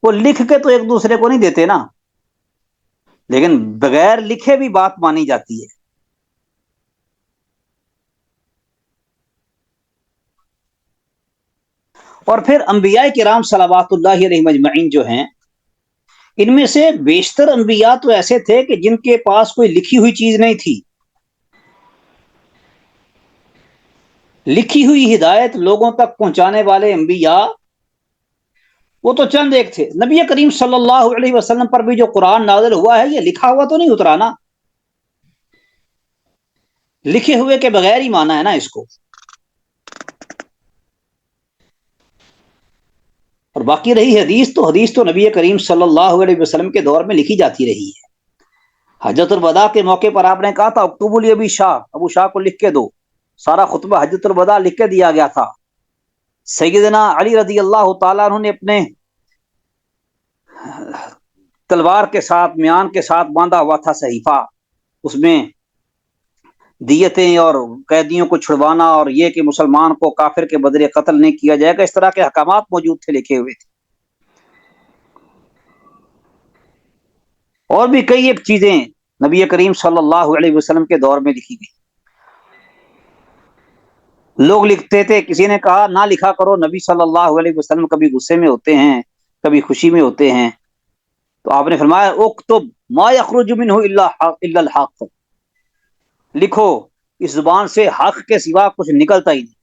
وہ لکھ کے تو ایک دوسرے کو نہیں دیتے نا، لیکن بغیر لکھے بھی بات مانی جاتی ہے۔ اور پھر انبیاء کرام صلوات اللہ علیہ مجمعین جو ہیں، ان میں سے بیشتر انبیاء تو ایسے تھے کہ جن کے پاس کوئی لکھی ہوئی چیز نہیں تھی۔ لکھی ہوئی ہدایت لوگوں تک پہنچانے والے انبیاء وہ تو چند ایک تھے۔ نبی کریم صلی اللہ علیہ وسلم پر بھی جو قرآن نازل ہوا ہے یہ لکھا ہوا تو نہیں اترا نا، لکھے ہوئے کے بغیر ہی مانا ہے نا اس کو۔ اور باقی رہی حدیث تو نبی کریم صلی اللہ علیہ وسلم کے دور میں لکھی جاتی رہی ہے۔ حجۃ الوداع کے موقع پر آپ نے کہا تھا اکتبوا لی ابی شاہ، ابو شاہ کو لکھ کے دو، سارا خطبہ حجۃ الوداع لکھ کے دیا گیا تھا۔ سیدنا علی رضی اللہ تعالیٰ عنہ نے اپنے تلوار کے ساتھ میان کے ساتھ باندھا ہوا تھا صحیفہ، اس میں دیتیں اور قیدیوں کو چھڑوانا اور یہ کہ مسلمان کو کافر کے بدلے قتل نہیں کیا جائے گا، اس طرح کے احکامات موجود تھے، لکھے ہوئے تھے۔ اور بھی کئی ایک چیزیں نبی کریم صلی اللہ علیہ وسلم کے دور میں لکھی گئی۔ لوگ لکھتے تھے، کسی نے کہا نہ لکھا کرو، نبی صلی اللہ علیہ وسلم کبھی غصے میں ہوتے ہیں کبھی خوشی میں ہوتے ہیں، تو آپ نے فرمایا اکتب ما یخرج منہ الا الحق، لکھو اس زبان سے حق کے سوا کچھ نکلتا ہی نہیں۔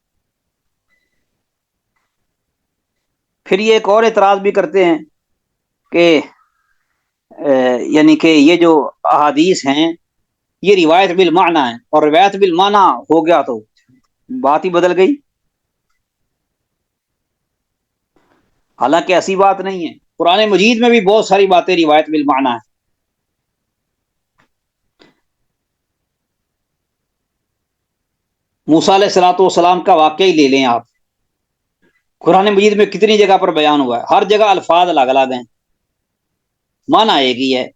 پھر یہ ایک اور اعتراض بھی کرتے ہیں کہ یعنی کہ یہ جو احادیث ہیں یہ روایت بالمعنی ہے، اور روایت بالمعنی ہو گیا تو بات ہی بدل گئی۔ حالانکہ ایسی بات نہیں ہے، قرآن مجید میں بھی بہت ساری باتیں روایت بالمعنی ہیں۔ موسیٰ علیہ الصلوۃ والسلام کا واقعہ ہی لے لیں آپ، قرآن مجید میں کتنی جگہ پر بیان ہوا ہے، ہر جگہ الفاظ الگ الگ ہیں، معنی ایک ہی ہے۔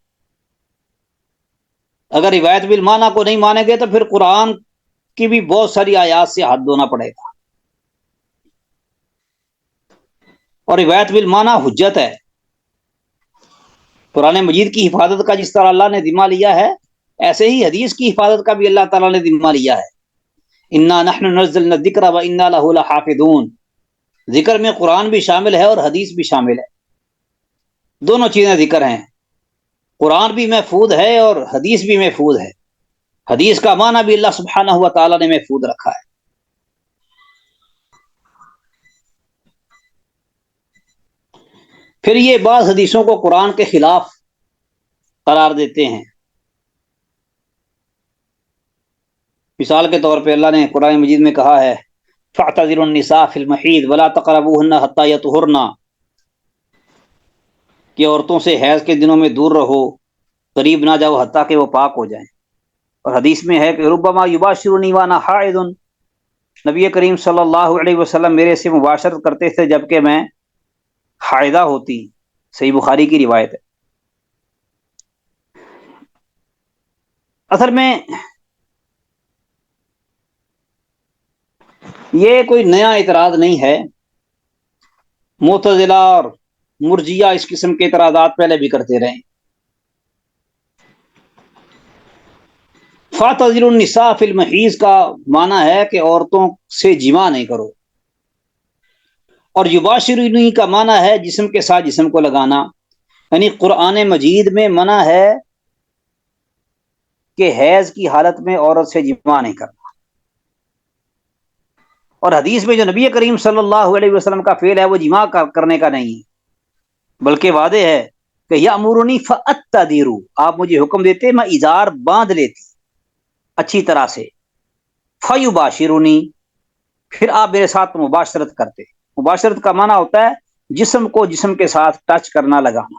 اگر روایت بالمعنی کو نہیں مانیں گے تو پھر قرآن کی بھی بہت ساری آیات سے ہاتھ دھونا پڑے گا۔ اور روایت بالمعنی حجت ہے، قرآن مجید کی حفاظت کا جس طرح اللہ نے ذمہ لیا ہے، ایسے ہی حدیث کی حفاظت کا بھی اللہ تعالیٰ نے ذمہ لیا ہے۔ انا نحن نزلنا الذکر وانا لہ لحافظون، ذکر میں قرآن بھی شامل ہے اور حدیث بھی شامل ہے، دونوں چیزیں ذکر ہیں، قرآن بھی محفوظ ہے اور حدیث بھی محفوظ ہے، حدیث کا معنی بھی اللہ سبحانہ و تعالیٰ نے محفوظ رکھا ہے۔ پھر یہ بعض حدیثوں کو قرآن کے خلاف قرار دیتے ہیں، مثال کے طور پہ اللہ نے قرآن مجید میں کہا ہے فاعتذروا النساء فی المحیض ولا تقربوہن حتی یطہرن، کہ عورتوں سے حیض کے دنوں میں دور رہو، قریب نہ جاؤ حتیٰ کہ وہ پاک ہو جائیں۔ اور حدیث میں ہے کہ ربما یباشرنی وانا حائض، نبی کریم صلی اللہ علیہ وسلم میرے سے مباشرت کرتے تھے جبکہ میں حائضہ ہوتی، صحیح بخاری کی روایت ہے۔ اصل میں یہ کوئی نیا اعتراض نہیں ہے، معتزلہ اور مرجیہ اس قسم کے اعتراضات پہلے بھی کرتے رہے۔ فاعتزلوا النساء فی المحیض کا معنی ہے کہ عورتوں سے جماع نہیں کرو، اور یباشرنی کا معنی ہے جسم کے ساتھ جسم کو لگانا، یعنی قرآن مجید میں منع ہے کہ حیض کی حالت میں عورت سے جماع نہیں کرنا، اور حدیث میں جو نبی کریم صلی اللہ علیہ وسلم کا فعل ہے وہ جماع کرنے کا نہیں ہے، بلکہ وعدے ہے کہ یامرنی فاتدیر، آپ مجھے حکم دیتے میں ازار باندھ لیتی اچھی طرح سے، فیباشرنی، پھر آپ میرے ساتھ مباشرت کرتے۔ مباشرت کا معنی ہوتا ہے جسم کو جسم کے ساتھ ٹچ کرنا، لگانا،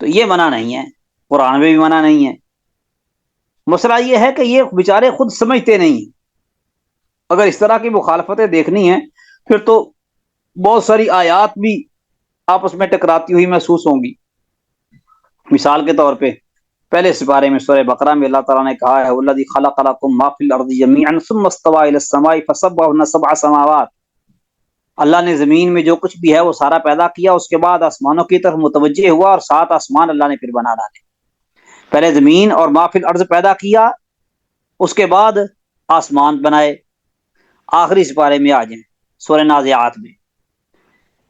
تو یہ منع نہیں ہے، قرآن میں بھی منع نہیں ہے۔ مسئلہ یہ ہے کہ یہ بیچارے خود سمجھتے نہیں ہیں، اگر اس طرح کی مخالفتیں دیکھنی ہیں پھر تو بہت ساری آیات بھی آپس میں ٹکراتی ہوئی محسوس ہوں گی۔ مثال کے طور پہ پہلے سپارے میں سورہ بقرہ میں اللہ تعالیٰ نے کہا ہے والذی خلق لکم ما فی الارض جمیعا ثم استوى الی السماء فسویہن سبع سماوات، اللہ نے زمین میں جو کچھ بھی ہے وہ سارا پیدا کیا، اس کے بعد آسمانوں کی طرف متوجہ ہوا اور 7 آسمان اللہ نے پھر بنا ڈالے۔ پہلے زمین اور ما فی الارض پیدا کیا، اس کے بعد آسمان بنائے۔ آخری سپارے میں آ جائیں سورہ نازعات میں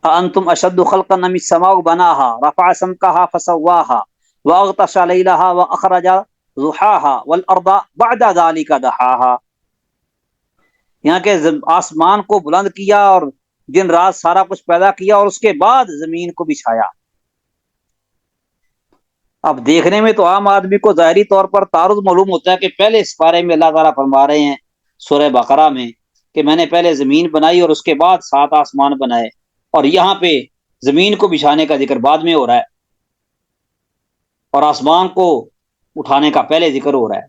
انتم اشد خلقا ام السماء بناها رفع سمكها فسواها واغطش ليلها واخرج ضحاها والارض بعد ذلك دحاها، یہاں کہ آسمان کو بلند کیا اور دن رات سارا کچھ پیدا کیا اور اس کے بعد زمین کو بچھایا۔ اب دیکھنے میں تو عام آدمی کو ظاہری طور پر تعارض معلوم ہوتا ہے کہ پہلے اس بارے میں اللہ تعالیٰ فرما رہے ہیں سورہ بقرہ میں کہ میں نے پہلے زمین بنائی اور اس کے بعد 7 آسمان بنائے، اور یہاں پہ زمین کو بچھانے کا ذکر بعد میں ہو رہا ہے اور آسمان کو اٹھانے کا پہلے ذکر ہو رہا ہے۔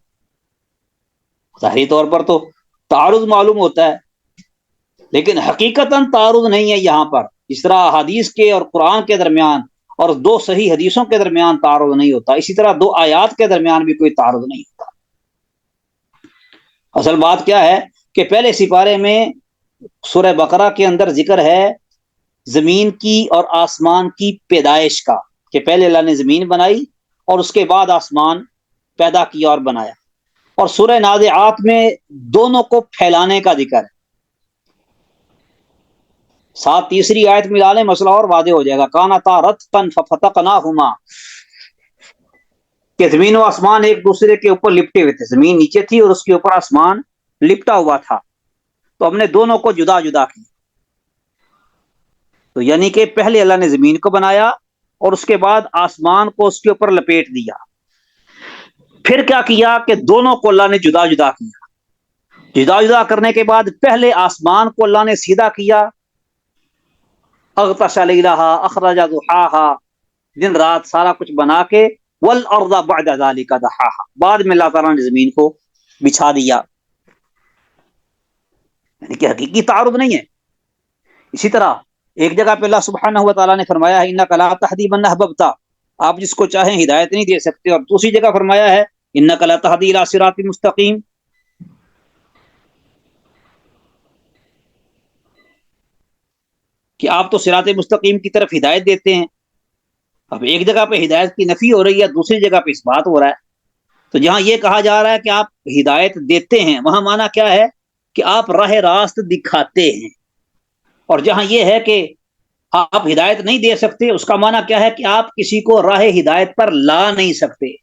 ظاہری طور پر تو تعارض معلوم ہوتا ہے، لیکن حقیقتاً تعارض نہیں ہے یہاں پر، اس طرح حدیث کے اور قرآن کے درمیان اور 2 صحیح حدیثوں کے درمیان تعارض نہیں ہوتا، اسی طرح 2 آیات کے درمیان بھی کوئی تعارض نہیں ہوتا۔ اصل بات کیا ہے کہ پہلے سپارے میں سورہ بقرہ کے اندر ذکر ہے زمین کی اور آسمان کی پیدائش کا، کہ پہلے اللہ نے زمین بنائی اور اس کے بعد آسمان پیدا کیا اور بنایا، اور سورہ نازعات میں دونوں کو پھیلانے کا ذکر ہے۔ ساتھ تیسری آیت ملا لیں مسئلہ اور واضح ہو جائے گا، کانتا رتقا ففتقناہما، کہ زمین و آسمان ایک دوسرے کے اوپر لپٹے ہوئے تھے، زمین نیچے تھی اور اس کے اوپر آسمان لپٹا ہوا تھا، تو ہم نے دونوں کو جدا جدا کیا، تو یعنی کہ پہلے اللہ نے زمین کو بنایا اور اس کے بعد آسمان کو اس کے اوپر لپیٹ دیا، پھر کیا کیا کہ دونوں کو اللہ نے جدا جدا کیا، جدا جدا کرنے کے بعد پہلے آسمان کو اللہ نے سیدھا کیا، اغطش لیلہا اخرج ضحاہا، دن رات سارا کچھ بنا کے، والارض بعد ذلک دحاہا، بعد میں اللہ تعالیٰ نے زمین کو بچھا دیا، یعنی کہ حقیقی تعارض نہیں ہے۔ اسی طرح ایک جگہ پہ اللہ سبحانہ و تعالیٰ نے فرمایا ہے انک لا تہدی من احببت، آپ جس کو چاہیں ہدایت نہیں دے سکتے، اور دوسری جگہ فرمایا ہے انک لا تہدی الی صراط مستقیم، کہ آپ تو صراط مستقیم کی طرف ہدایت دیتے ہیں۔ اب ایک جگہ پہ ہدایت کی نفی ہو رہی ہے، دوسری جگہ پہ اس بات ہو رہا ہے، تو جہاں یہ کہا جا رہا ہے کہ آپ ہدایت دیتے ہیں، وہاں معنی کیا ہے کہ آپ راہ راست دکھاتے ہیں، اور جہاں یہ ہے کہ آپ ہدایت نہیں دے سکتے، اس کا معنی کیا ہے کہ آپ کسی کو راہ ہدایت پر لا نہیں سکتے۔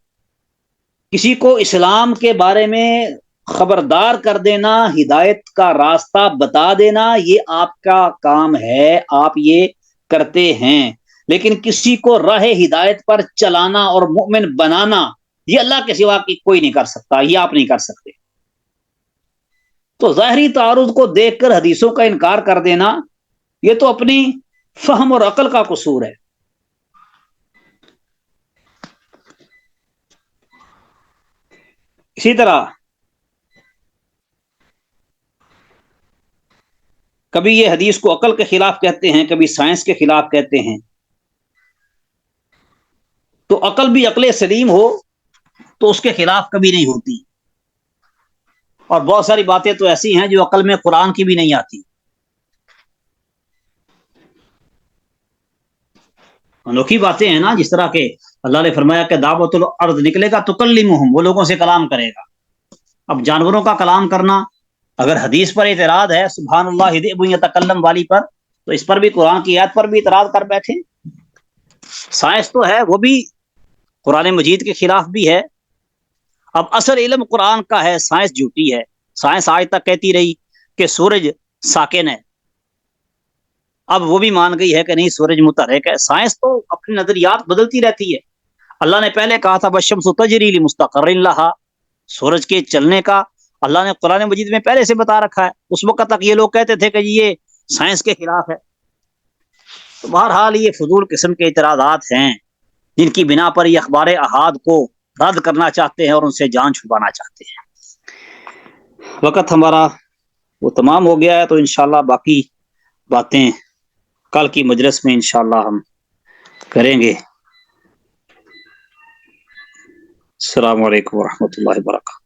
کسی کو اسلام کے بارے میں خبردار کر دینا، ہدایت کا راستہ بتا دینا، یہ آپ کا کام ہے، آپ یہ کرتے ہیں، لیکن کسی کو راہ ہدایت پر چلانا اور مومن بنانا، یہ اللہ کے سوا کی کوئی نہیں کر سکتا، یہ آپ نہیں کر سکتے۔ تو ظاہری تعارض کو دیکھ کر حدیثوں کا انکار کر دینا، یہ تو اپنی فہم اور عقل کا قصور ہے۔ اسی طرح کبھی یہ حدیث کو عقل کے خلاف کہتے ہیں، کبھی سائنس کے خلاف کہتے ہیں۔ تو عقل بھی عقل سلیم ہو تو اس کے خلاف کبھی نہیں ہوتی، اور بہت ساری باتیں تو ایسی ہیں جو عقل میں قرآن کی بھی نہیں آتی۔ انوکھی باتیں ہیں نا، جس طرح کہ اللہ نے فرمایا کہ دعوت الارض نکلے گا تکلمہم، وہ لوگوں سے کلام کرے گا۔ اب جانوروں کا کلام کرنا، اگر حدیث پر اعتراض ہے سبحان اللہ ذئب یتکلم والی پر، تو اس پر بھی قرآن کی آیت پر بھی اعتراض کر بیٹھے۔ سائنس تو ہے، وہ بھی قرآن مجید کے خلاف بھی ہے۔ اب اصل علم قرآن کا ہے، سائنس جھوٹی ہے۔ سائنس آج تک کہتی رہی کہ سورج ساکن ہے، اب وہ بھی مان گئی ہے کہ نہیں سورج متحرک ہے۔ سائنس تو اپنی نظریات بدلتی رہتی ہے۔ اللہ نے پہلے کہا تھا والشمس تجری لمستقر لہا، سورج کے چلنے کا اللہ نے قرآن مجید میں پہلے سے بتا رکھا ہے۔ اس وقت تک یہ لوگ کہتے تھے کہ یہ سائنس کے خلاف ہے۔ تو بہرحال یہ فضول قسم کے اعتراضات ہیں جن کی بنا پر یہ اخبار احاد کو رد کرنا چاہتے ہیں اور ان سے جان چھڑوانا چاہتے ہیں۔ وقت ہمارا وہ تمام ہو گیا ہے، تو انشاءاللہ باقی باتیں کل کی مجلس میں انشاءاللہ ہم کریں گے۔ السلام علیکم ورحمۃ اللہ وبرکاتہ۔